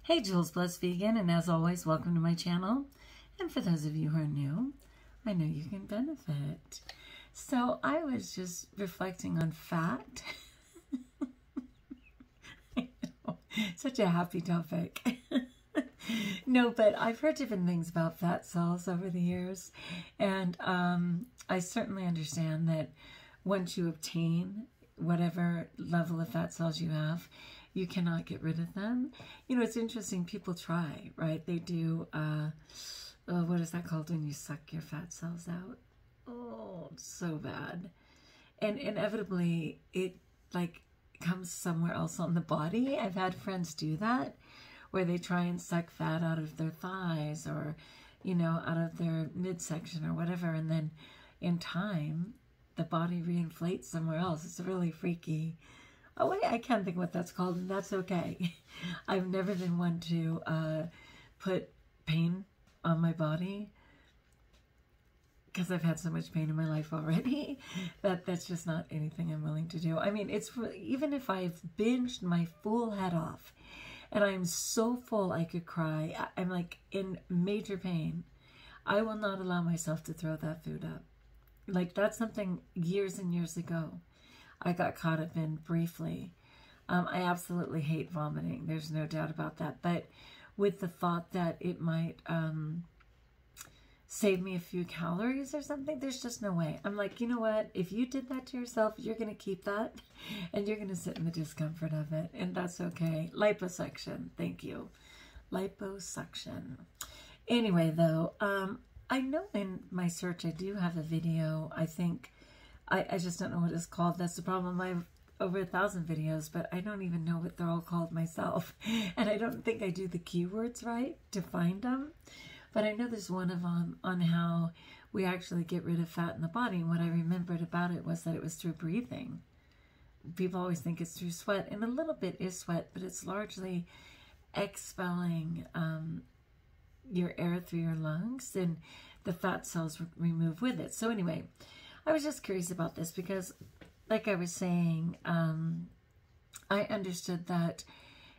Hey, Jules Blessed Vegan, and as always, welcome to my channel. And for those of you who are new, I know you can benefit. So I was just reflecting on fat. I know, such a happy topic. No, but I've heard different things about fat cells over the years, and I certainly understand that once you obtain whatever level of fat cells you have, you cannot get rid of them. You know, it's interesting. People try, right? They do, what is that called when you suck your fat cells out? Oh, it's so bad. And inevitably, it like comes somewhere else on the body. I've had friends do that, where they try and suck fat out of their thighs or, you know, out of their midsection or whatever. And then in time, the body reinflates somewhere else. It's really freaky. Oh, I can't think what that's called, and that's okay. I've never been one to put pain on my body because I've had so much pain in my life already that's just not anything I'm willing to do. I mean, it's even if I've binged my full head off and I'm so full I could cry, I'm like in major pain, I will not allow myself to throw that food up. Like, that's something years and years ago I got caught up in briefly. I absolutely hate vomiting. There's no doubt about that. But with the thought that it might save me a few calories or something, there's just no way. I'm like, you know what? If you did that to yourself, you're going to keep that and you're going to sit in the discomfort of it. And that's okay. Liposuction. Thank you. Liposuction. Anyway, though, I know in my search I do have a video, I think. I just don't know what it's called. That's the problem. I have over 1,000 videos, but I don't even know what they're all called myself. And I don't think I do the keywords right to find them. But I know there's one of them on how we actually get rid of fat in the body. And what I remembered about it was that it was through breathing. People always think it's through sweat. And a little bit is sweat, but it's largely expelling your air through your lungs. And the fat cells remove with it. So anyway, I was just curious about this because, like I was saying, I understood that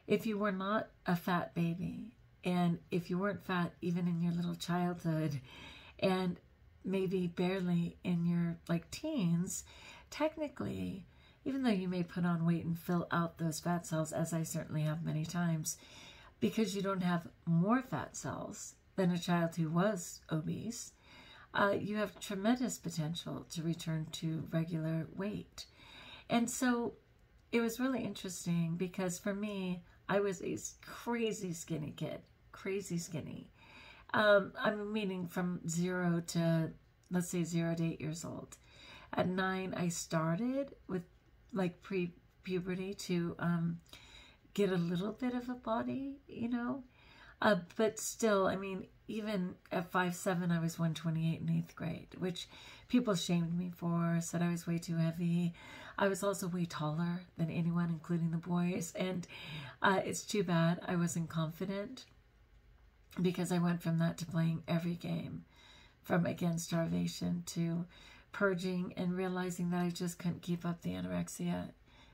if you were not a fat baby, and if you weren't fat even in your little childhood, and maybe barely in your like teens, technically, even though you may put on weight and fill out those fat cells, as I certainly have many times, because you don't have more fat cells than a child who was obese, you have tremendous potential to return to regular weight. And so it was really interesting because for me, I was a crazy skinny kid, crazy skinny. I'm meaning from 0 to, let's say 0 to 8 years old. At 9, I started with like pre-puberty to get a little bit of a body, you know. But still, I mean, even at 5'7", I was 128 in 8th grade, which people shamed me for, said I was way too heavy. I was also way taller than anyone, including the boys. And it's too bad I wasn't confident, because I went from that to playing every game, from, again, starvation to purging and realizing that I just couldn't keep up the anorexia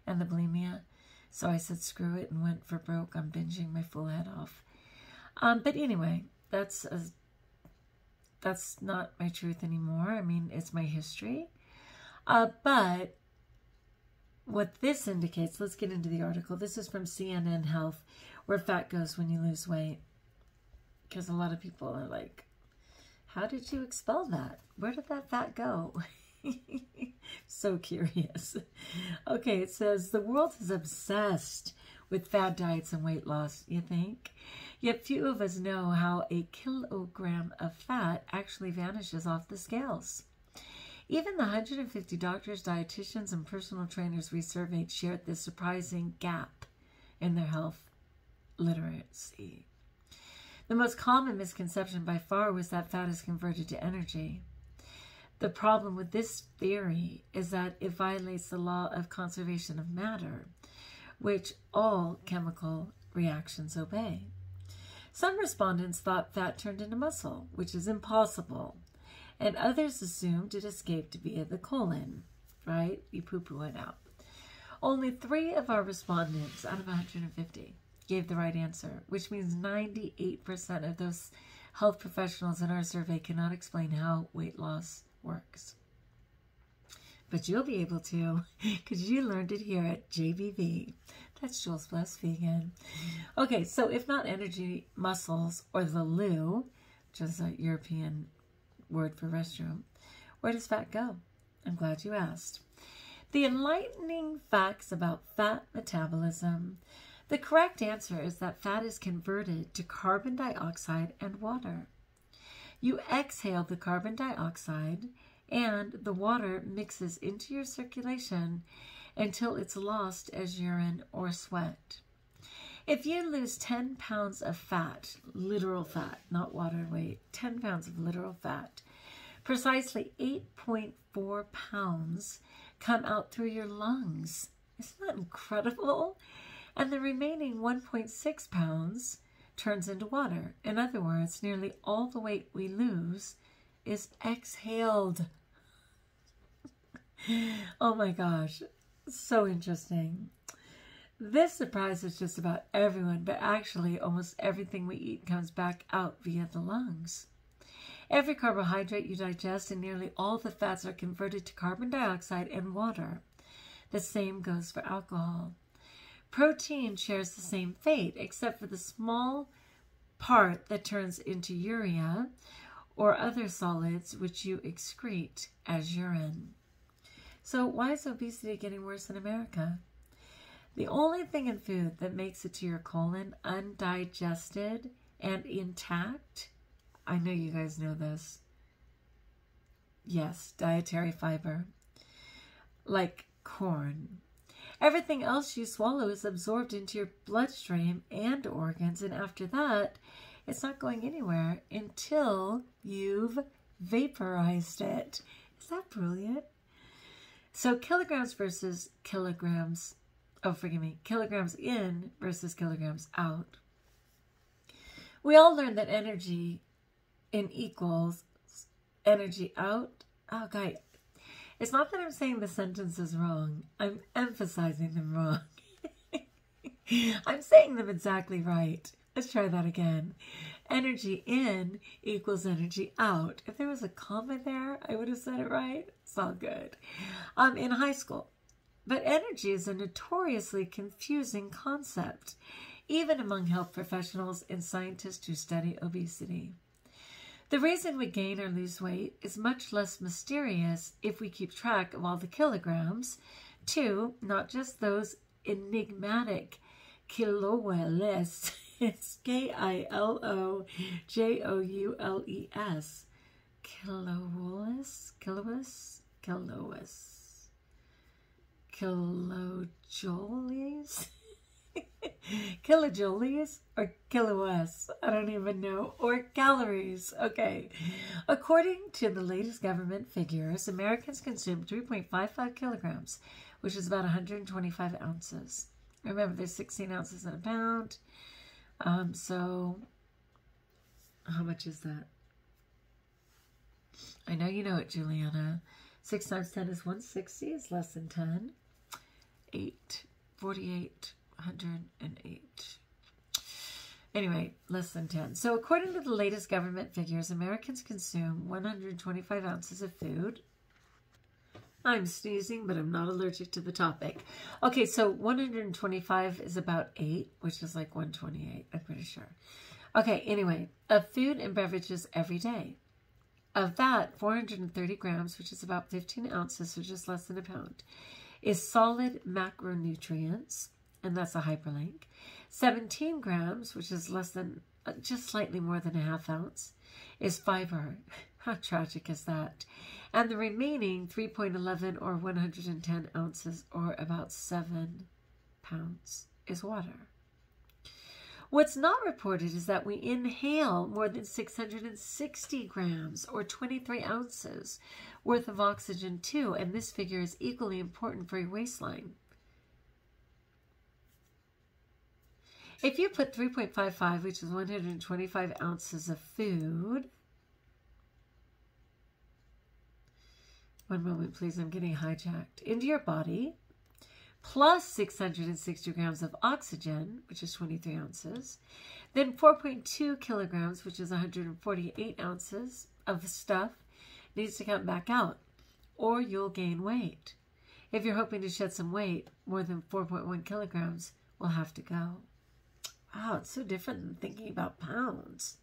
and the bulimia. So I said, screw it, and went for broke on binging my full head off. But anyway, that's not my truth anymore. I mean, it's my history. But what this indicates, let's get into the article. This is from CNN Health, where fat goes when you lose weight. Because a lot of people are like, how did you expel that? Where did that fat go? So curious. Okay, it says, the world is obsessed with fad diets and weight loss, you think? Yet few of us know how a kilogram of fat actually vanishes off the scales. Even the 150 doctors, dietitians, and personal trainers we surveyed shared this surprising gap in their health literacy. The most common misconception by far was that fat is converted to energy. The problem with this theory is that it violates the law of conservation of matter, which all chemical reactions obey. Some respondents thought fat turned into muscle, which is impossible, and others assumed it escaped via the colon, right? You poo-poo it out. Only 3 of our respondents out of 150 gave the right answer, which means 98% of those health professionals in our survey cannot explain how weight loss works. But you'll be able to, because you learned it here at JBV. That's Jules Blessed Vegan. Okay, so if not energy, muscles, or the loo, which is a European word for restroom, where does fat go? I'm glad you asked. The enlightening facts about fat metabolism. The correct answer is that fat is converted to carbon dioxide and water. You exhale the carbon dioxide and the water mixes into your circulation until it's lost as urine or sweat. If you lose 10 pounds of fat, literal fat, not water weight, 10 pounds of literal fat, precisely 8.4 pounds come out through your lungs. Isn't that incredible? And the remaining 1.6 pounds turns into water. In other words, nearly all the weight we lose is exhaled. Oh my gosh, so interesting. This surprises just about everyone, but actually almost everything we eat comes back out via the lungs. Every carbohydrate you digest and nearly all the fats are converted to carbon dioxide and water. The same goes for alcohol. Protein shares the same fate, except for the small part that turns into urea or other solids which you excrete as urine. So why is obesity getting worse in America? The only thing in food that makes it to your colon undigested and intact, I know you guys know this. Yes, dietary fiber, like corn. Everything else you swallow is absorbed into your bloodstream and organs, and after that, it's not going anywhere until you've vaporized it. Is that brilliant? So kilograms versus kilograms, kilograms in versus kilograms out. We all learned that energy in equals energy out. Oh, God. It's not that I'm saying the sentence is wrong. I'm emphasizing them wrong. I'm saying them exactly right. Let's try that again. Energy in equals energy out. If there was a comma there, I would have said it right. It's all good. In high school. But energy is a notoriously confusing concept, even among health professionals and scientists who study obesity. The reason we gain or lose weight is much less mysterious if we keep track of all the kilograms, too, not just those enigmatic kilojoules. It's Kilojoules. Kilojoules? Kilojoules or kilos? I don't even know. Or calories. Okay. According to the latest government figures, Americans consume 3.55 kilograms, which is about 125 ounces. Remember, there's 16 ounces in a pound. So how much is that? I know you know it, Juliana. 6 times 10 is 160. It's less than 10. 4,808. Anyway, less than 10. So according to the latest government figures, Americans consume 125 ounces of food. I'm sneezing, but I'm not allergic to the topic. Okay, so 125 is about 8, which is like 128, I'm pretty sure. Okay, anyway, of food and beverages every day. Of that, 430 grams, which is about 15 ounces, so just less than a pound, is solid macronutrients, and that's a hyperlink. 17 grams, which is less than, just slightly more than a half ounce, is fiber. How tragic is that? And the remaining 3.11 or 110 ounces, or about 7 pounds, is water. What's not reported is that we inhale more than 660 grams or 23 ounces worth of oxygen too, and this figure is equally important for your waistline. If you put 3.55, which is 125 ounces of food, one moment please, I'm getting hijacked, into your body, plus 660 grams of oxygen, which is 23 ounces. Then 4.2 kilograms, which is 148 ounces of stuff, needs to come back out, or you'll gain weight. If you're hoping to shed some weight, more than 4.1 kilograms will have to go. Wow, it's so different than thinking about pounds.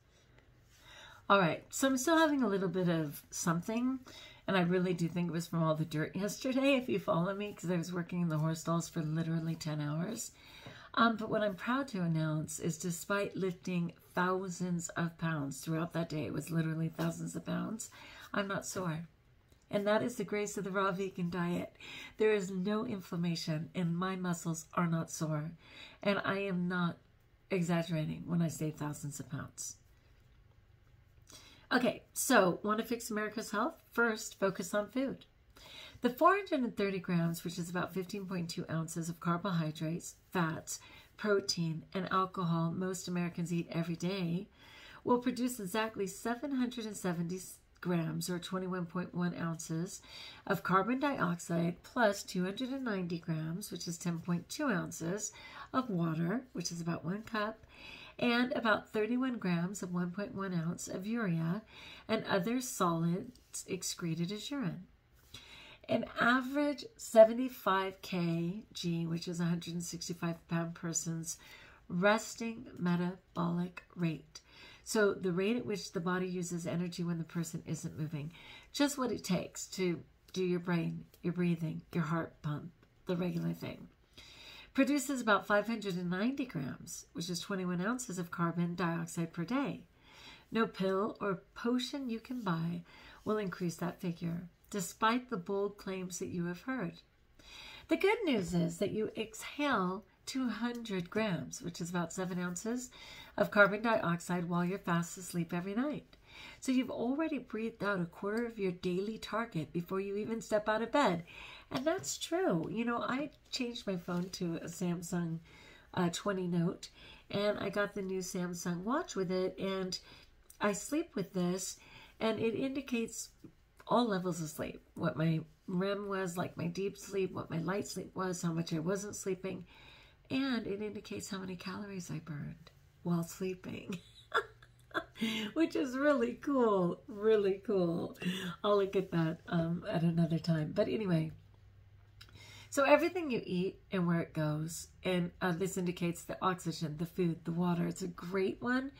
All right, so I'm still having a little bit of something, and I really do think it was from all the dirt yesterday, if you follow me, because I was working in the horse stalls for literally 10 hours. But what I'm proud to announce is despite lifting thousands of pounds throughout that day, it was literally thousands of pounds, I'm not sore. And that is the grace of the raw vegan diet. There is no inflammation, and my muscles are not sore. And I am not exaggerating when I say thousands of pounds. Okay, so want to fix America's health? First, focus on food. The 430 grams, which is about 15.2 ounces of carbohydrates, fats, protein, and alcohol most Americans eat every day, will produce exactly 770 grams, or 21.1 ounces, of carbon dioxide, plus 290 grams, which is 10.2 ounces, of water, which is about 1 cup, and about 31 grams of 1.1 ounce of urea and other solids excreted as urine. An average 75 kg, which is 165-pound person's resting metabolic rate. So the rate at which the body uses energy when the person isn't moving. Just what it takes to do your brain, your breathing, your heart pump, the regular thing. Produces about 590 grams, which is 21 ounces of carbon dioxide per day. No pill or potion you can buy will increase that figure, despite the bold claims that you have heard. The good news is that you exhale 200 grams, which is about 7 ounces of carbon dioxide while you're fast asleep every night. So you've already breathed out a quarter of your daily target before you even step out of bed. And that's true. You know, I changed my phone to a Samsung 20 Note, and I got the new Samsung watch with it, and I sleep with this, and it indicates all levels of sleep. What my REM was, like my deep sleep, what my light sleep was, how much I wasn't sleeping, and it indicates how many calories I burned while sleeping. Which is really cool, really cool. I'll look at that at another time. But anyway, so everything you eat and where it goes, and this indicates the oxygen, the food, the water. It's a great one.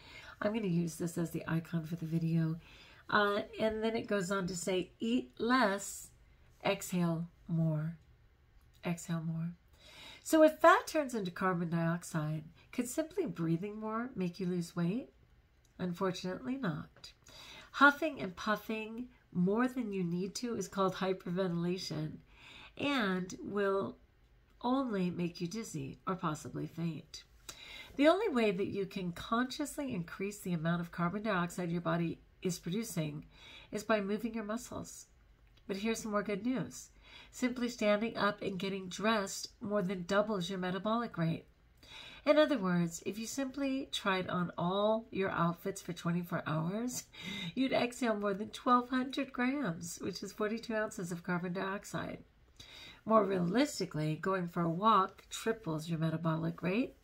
I'm going to use this as the icon for the video. And then it goes on to say, eat less, exhale more. Exhale more. So if fat turns into carbon dioxide, could simply breathing more make you lose weight? Unfortunately not. Huffing and puffing more than you need to is called hyperventilation and will only make you dizzy or possibly faint. The only way that you can consciously increase the amount of carbon dioxide your body is producing is by moving your muscles. But here's some more good news. Simply standing up and getting dressed more than doubles your metabolic rate. In other words, if you simply tried on all your outfits for 24 hours, you'd exhale more than 1,200 grams, which is 42 ounces of carbon dioxide. More realistically, going for a walk triples your metabolic rate,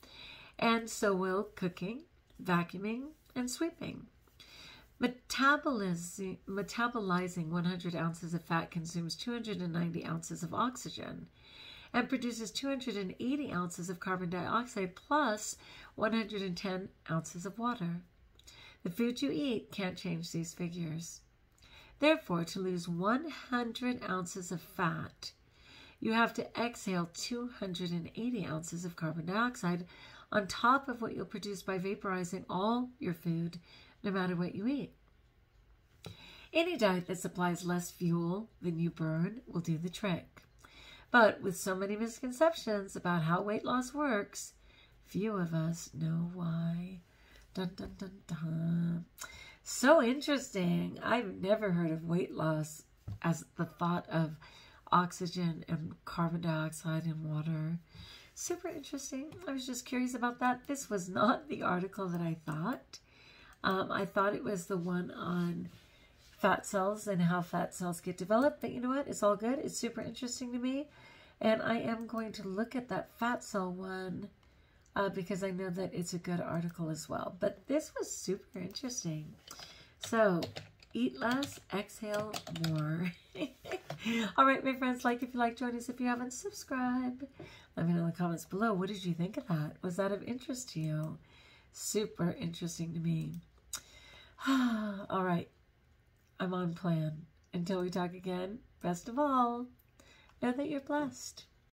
and so will cooking, vacuuming, and sweeping. Metabolizing 100 ounces of fat consumes 290 ounces of oxygen and produces 280 ounces of carbon dioxide plus 110 ounces of water. The food you eat can't change these figures. Therefore, to lose 100 ounces of fat, you have to exhale 280 ounces of carbon dioxide on top of what you'll produce by vaporizing all your food, no matter what you eat. Any diet that supplies less fuel than you burn will do the trick. But with so many misconceptions about how weight loss works, few of us know why. Dun, dun, dun, dun. So interesting. I've never heard of weight loss as the thought of oxygen and carbon dioxide and water. Super interesting. I was just curious about that. This was not the article that I thought. I thought it was the one on fat cells and how fat cells get developed. But you know what? It's all good. It's super interesting to me. And I am going to look at that fat cell one because I know that it's a good article as well. But this was super interesting. So, eat less, exhale more. All right, my friends, like if you like, join us if you haven't, subscribe. Let me know in the comments below. What did you think of that? Was that of interest to you? Super interesting to me. All right, I'm on plan. Until we talk again, best of all, know that you're blessed.